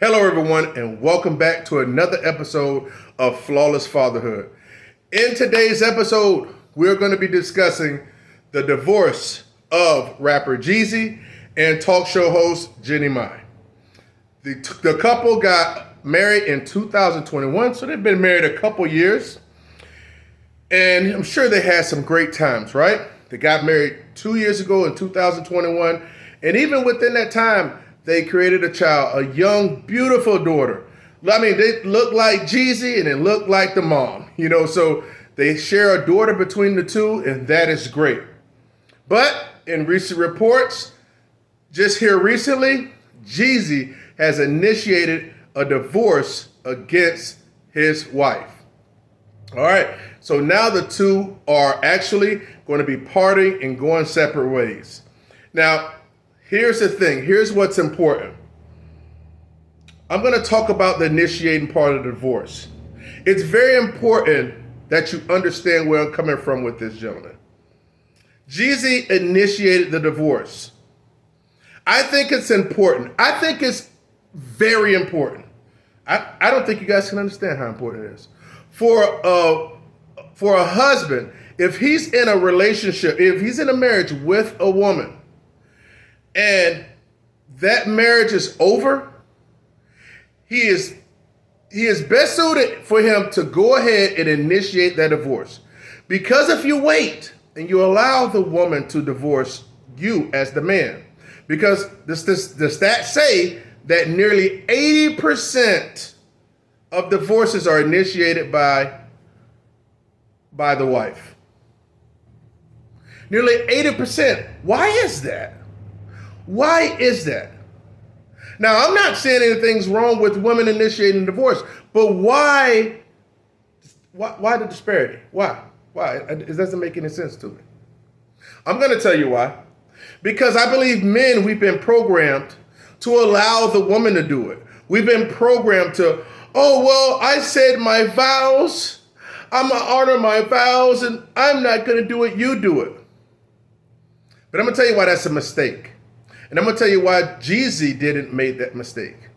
Hello, everyone, and welcome back to another episode of Flawless Fatherhood. In today's episode, we're going to be discussing the divorce of rapper Jeezy and talk show host Jeannie Mai. The couple got married in 2021, so they've been married a couple years, and I'm sure they had some great times, right? They got married 2 years ago in 2021, and even within that time, they created a child, a young, beautiful daughter. I mean, they look like Jeezy and it looked like the mom, so they share a daughter between the two, and that is great. But in recent reports, just here recently, Jeezy has initiated a divorce against his wife. All right, so now the two are actually going to be parting and going separate ways. Now, here's the thing. Here's what's important. I'm going to talk about the initiating part of the divorce. It's very important that you understand where I'm coming from with this gentleman. Jeezy initiated the divorce. I think it's important. I think it's very important. I don't think you guys can understand how important it is. For a husband, if he's in a relationship, if he's in a marriage with a woman, and that marriage is over, he is best suited for him to go ahead and initiate that divorce. Because if you wait and you allow the woman to divorce you as the man, because the stats say that nearly 80% of divorces are initiated by the wife. Nearly 80%. Why is that? Why is that? Now, I'm not saying anything's wrong with women initiating divorce, but why the disparity? Why? It doesn't make any sense to me. I'm going to tell you why. Because I believe men, we've been programmed to allow the woman to do it. We've been programmed to, I said my vows. I'm going to honor my vows, and I'm not going to do it. You do it. But I'm going to tell you why that's a mistake. And I'm going to tell you why Jeezy didn't make that mistake.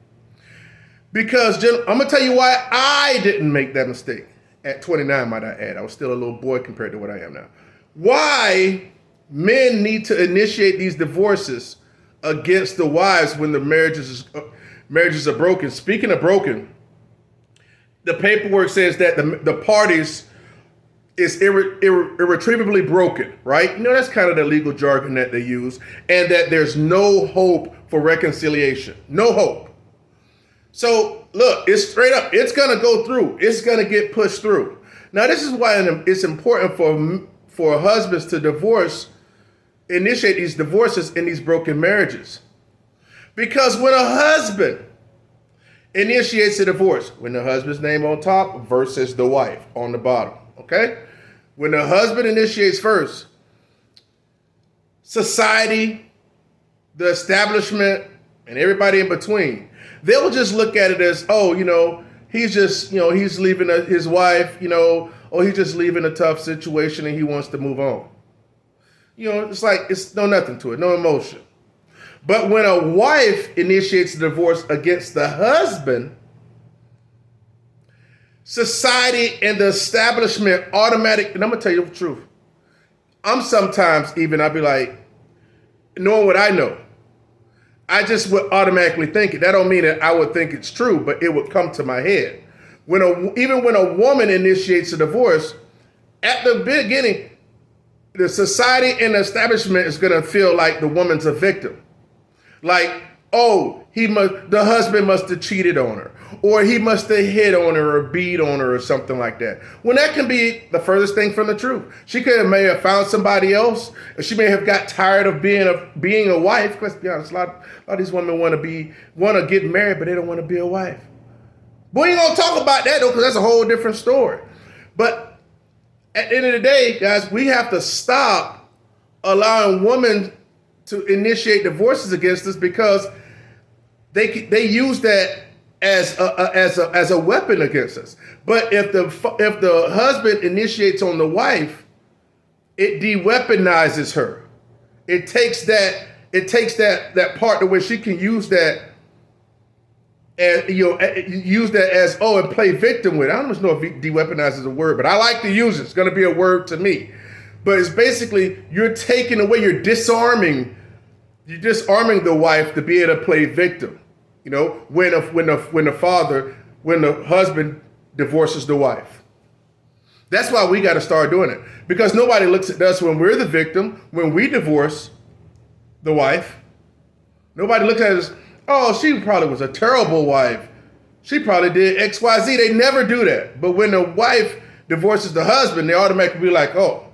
Because I'm going to tell you why I didn't make that mistake. At 29, might I add. I was still a little boy compared to what I am now. Why men need to initiate these divorces against the wives when the marriages are broken. Speaking of broken, the paperwork says that the parties is irretrievably broken, right? That's kind of the legal jargon that they use, and that there's no hope for reconciliation. No hope. So look, it's straight up. It's going to go through. It's going to get pushed through. Now, this is why it's important for husbands to initiate these divorces in these broken marriages. Because when a husband initiates a divorce, when the husband's name on top versus the wife on the bottom, okay? When the husband initiates first, society, the establishment, and everybody in between, they'll just look at it as, he's just, he's leaving his wife, he's just leaving a tough situation and he wants to move on. It's like, it's nothing to it, no emotion. But when a wife initiates a divorce against the husband, society and the establishment and I'm going to tell you the truth. I'd be like, knowing what I know, I just would automatically think it. That don't mean that I would think it's true, but it would come to my head. Even when a woman initiates a divorce, at the beginning, the society and the establishment is going to feel like the woman's a victim. Like, the husband must have cheated on her, or he must have hit on her or beat on her or something like that. When that can be the furthest thing from the truth. She may have found somebody else, or she may have got tired of being a wife. Let's be honest, a lot of these women want to get married, but they don't want to be a wife. We ain't gonna talk about that though, because that's a whole different story. But at the end of the day, guys, we have to stop allowing women to initiate divorces against us, because they use that as a weapon against us. But if the husband initiates on the wife, it de-weaponizes her. It takes that part to where she can use that and use that as and play victim with it. I don't know if de-weaponize is a word, but I like to use it. It's going to be a word to me. But it's basically you're taking away, you're disarming the wife to be able to play victim. When the husband divorces the wife. That's why we got to start doing it, because nobody looks at us when we're the victim, when we divorce the wife. Nobody looks at us, oh, she probably was a terrible wife. She probably did X, Y, Z. They never do that. But when the wife divorces the husband, they automatically be like, oh,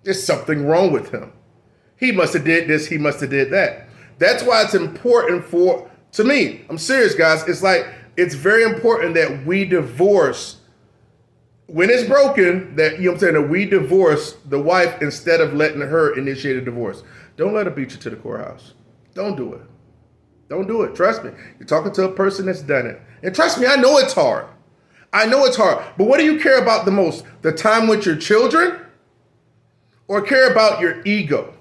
there's something wrong with him. He must have did this. He must have did that. That's why it's important to me. I'm serious, guys. It's very important that we divorce when it's broken, that, that we divorce the wife instead of letting her initiate a divorce. Don't let her beat you to the courthouse. Don't do it. Don't do it. Trust me. You're talking to a person that's done it. And trust me, I know it's hard. But what do you care about the most? The time with your children, or care about your ego?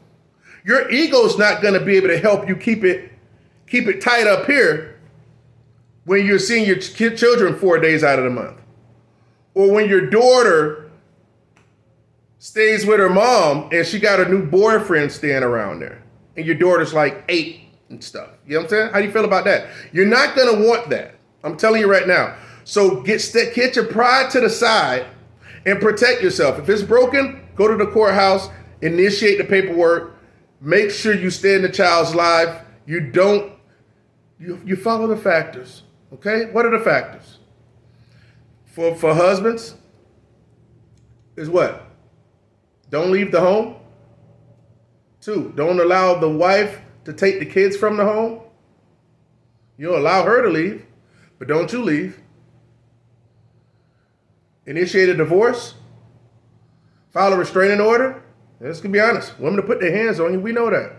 Your ego's not going to be able to help you keep it tight up here when you're seeing your children 4 days out of the month. Or when your daughter stays with her mom and she got a new boyfriend staying around there. And your daughter's like 8 and stuff. You know what I'm saying? How do you feel about that? You're not going to want that. I'm telling you right now. So get your pride to the side and protect yourself. If it's broken, go to the courthouse, initiate the paperwork, make sure you stay in the child's life. You follow the factors. Okay? What are the factors? For husbands, is what? Don't leave the home. 2, don't allow the wife to take the kids from the home. You'll allow her to leave, but don't you leave. Initiate a divorce. File a restraining order. Let's be honest. Women to put their hands on you, we know that.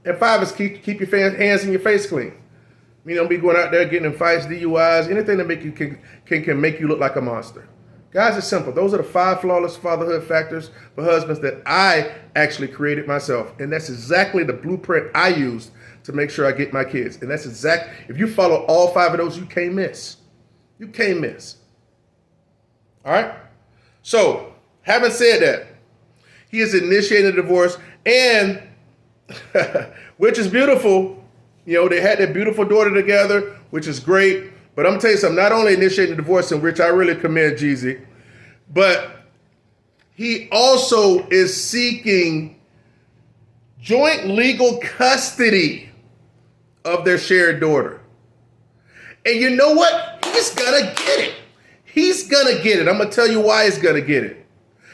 And 5 is keep your hands and your face clean. Don't be going out there getting in fights, DUIs, anything that make you can make you look like a monster. Guys, it's simple. Those are the 5 flawless fatherhood factors for husbands that I actually created myself. And that's exactly the blueprint I used to make sure I get my kids. And that's if you follow all 5 of those, you can't miss. You can't miss. All right? So, having said that, he has initiated a divorce, and which is beautiful. They had their beautiful daughter together, which is great. But I'm going to tell you something, not only initiating the divorce, in which I really commend Jeezy, but he also is seeking joint legal custody of their shared daughter. And you know what? He's going to get it. He's going to get it. I'm going to tell you why he's going to get it.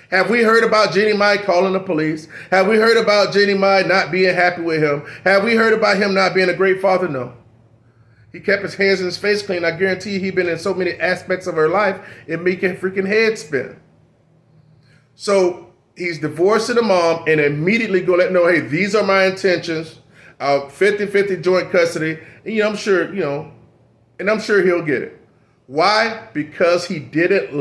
Have we heard about Jeannie Mai calling the police? Have we heard about Jeannie Mai not being happy with him? Have we heard about him not being a great father? No. He kept his hands and his face clean. I guarantee you he's been in so many aspects of her life, it make her freaking head spin. So he's divorcing the mom and immediately go let know, hey, these are my intentions. 50-50 joint custody. And I'm sure, and I'm sure he'll get it. Why? Because he didn't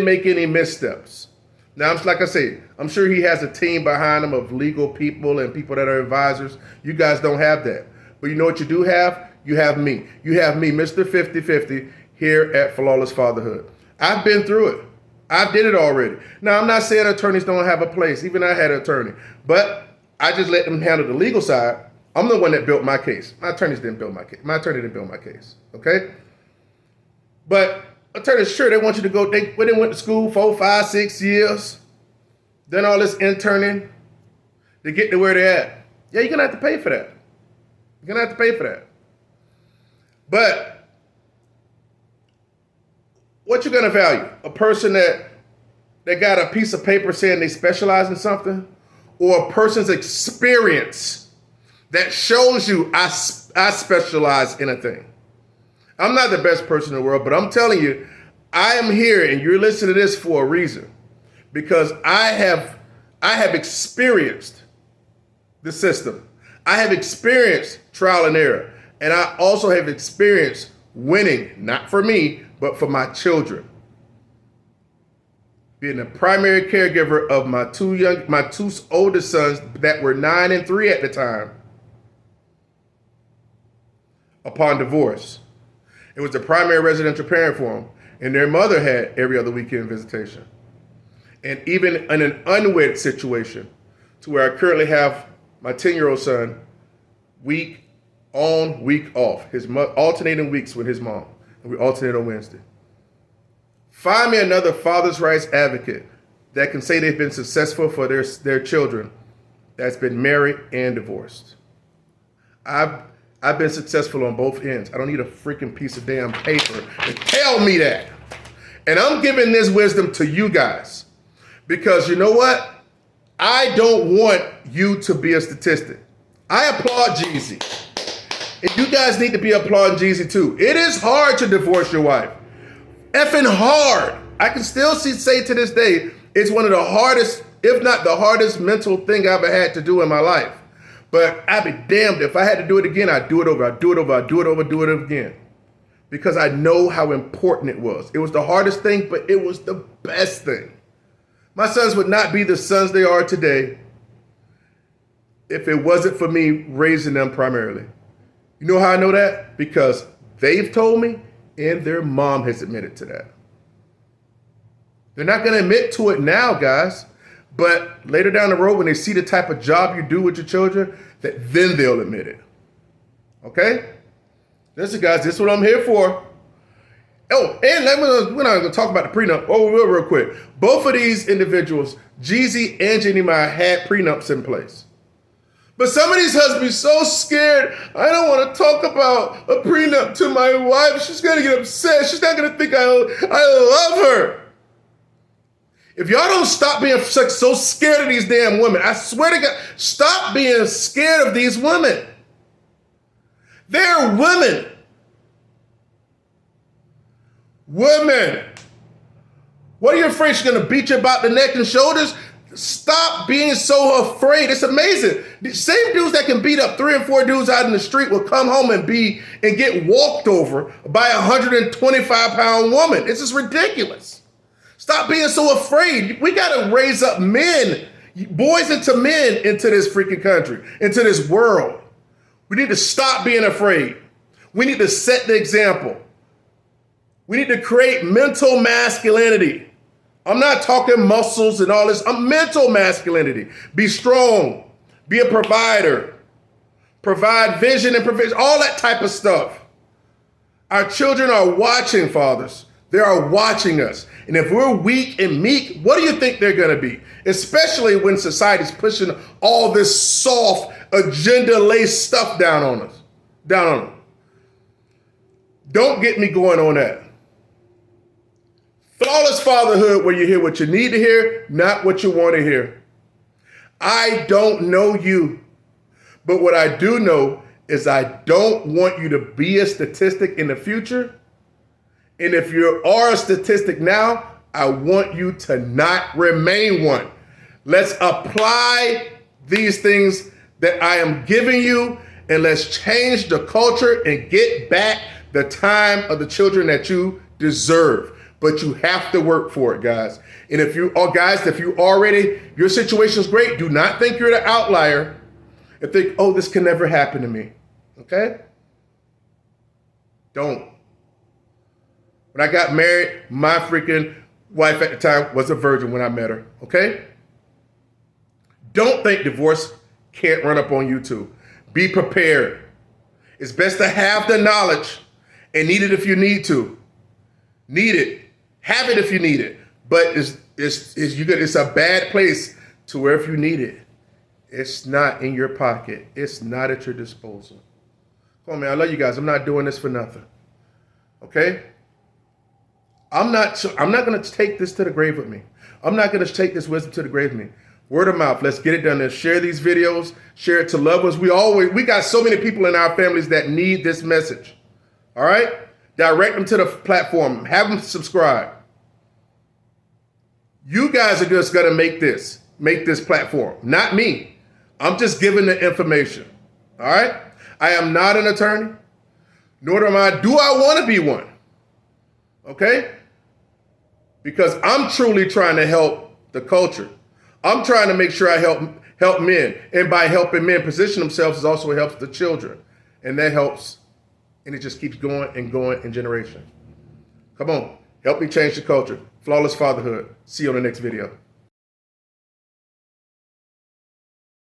make any missteps. Now, like I say, I'm sure he has a team behind him of legal people and people that are advisors. You guys don't have that. But you know what you do have? You have me. You have me, Mr. 50-50, here at Flawless Fatherhood. I've been through it. I did it already. Now, I'm not saying attorneys don't have a place. Even I had an attorney. But I just let them handle the legal side. I'm the one that built my case. My attorneys didn't build my case. My attorney didn't build my case. Okay? But attorneys, sure, they want you to go. They went to school 4, 5, 6 years. Done all this interning to get to where they're at. Yeah, you're going to have to pay for that. You're going to have to pay for that. But what you going to value? A person that got a piece of paper saying they specialize in something, or a person's experience that shows you I specialize in a thing? I'm not the best person in the world, but I'm telling you, I am here and you're listening to this for a reason, because I have experienced the system. I have experienced trial and error. And I also have experienced winning, not for me, but for my children. Being the primary caregiver of my two oldest sons that were 9 and 3 at the time, upon divorce. It was the primary residential parent for them. And their mother had every other weekend visitation. And even in an unwed situation, to where I currently have my 10-year-old son, week on, week off. Alternating weeks with his mom. And we alternate on Wednesday. Find me another father's rights advocate that can say they've been successful for their children that's been married and divorced. I've been successful on both ends. I don't need a freaking piece of damn paper to tell me that. And I'm giving this wisdom to you guys because you know what? I don't want you to be a statistic. I applaud Jeezy. And you guys need to be applauding Jeezy too. It is hard to divorce your wife. Effing hard. I can still say to this day, it's one of the hardest, if not the hardest mental thing I've ever had to do in my life. But I'd be damned if I had to do it again, I'd do it over, I'd do it over, I'd do it over, do it again. Because I know how important it was. It was the hardest thing, but it was the best thing. My sons would not be the sons they are today if it wasn't for me raising them primarily. You know how I know that? Because they've told me and their mom has admitted to that. They're not going to admit to it now, guys. But later down the road, when they see the type of job you do with your children, then they'll admit it. Okay? Listen, guys, this is what I'm here for. Oh, and we're not going to talk about the prenup. Oh, real quick. Both of these individuals, Jeezy and Jeannie Mai, had prenups in place. But some of these husbands be so scared. I don't want to talk about a prenup to my wife. She's going to get upset. She's not going to think I love her. If y'all don't stop being so scared of these damn women, I swear to God, stop being scared of these women. They're women. Women. What are you afraid she's going to beat you about the neck and shoulders? Stop being so afraid. It's amazing. The same dudes that can beat up 3 or 4 dudes out in the street will come home and get walked over by a 125-pound woman. This is ridiculous. Stop being so afraid. We got to raise up men, boys into men into this freaking country, into this world. We need to stop being afraid. We need to set the example. We need to create mental masculinity. I'm not talking muscles and all this. I'm mental masculinity. Be strong. Be a provider. Provide vision and provision. All that type of stuff. Our children are watching, fathers. They are watching us. And if we're weak and meek, what do you think they're going to be? Especially when society's pushing all this soft, agenda-laced stuff down on us. Down on them. Don't get me going on that. Flawless fatherhood, where you hear what you need to hear, not what you want to hear. I don't know you, but what I do know is I don't want you to be a statistic in the future. And if you are a statistic now, I want you to not remain one. Let's apply these things that I am giving you, and let's change the culture and get back the time of the children that you deserve. But you have to work for it, guys. And if you already, your situation is great, do not think you're the outlier and think, oh, this can never happen to me. Okay? Don't. When I got married, my freaking wife at the time was a virgin when I met her. Okay? Don't think divorce can't run up on you too. Be prepared. It's best to have the knowledge and need it if you need to. Need it. Have it if you need it. But it's a bad place to where if you need it, it's not in your pocket. It's not at your disposal. Come on, man. I love you guys. I'm not doing this for nothing. Okay? I'm not going to take this to the grave with me. I'm not going to take this wisdom to the grave with me. Word of mouth. Let's get it done. Let's share these videos. Share it to loved ones. We got so many people in our families that need this message. All right? Direct them to the platform. Have them subscribe. You guys are just going to make this platform, not me. I'm just giving the information. All right? I am not an attorney, nor do I want to be one. Okay? Because I'm truly trying to help the culture. I'm trying to make sure I help men. And by helping men position themselves, it also helps the children. And that helps and it just keeps going and going in generation. Come on, help me change the culture. Flawless Fatherhood. See you on the next video.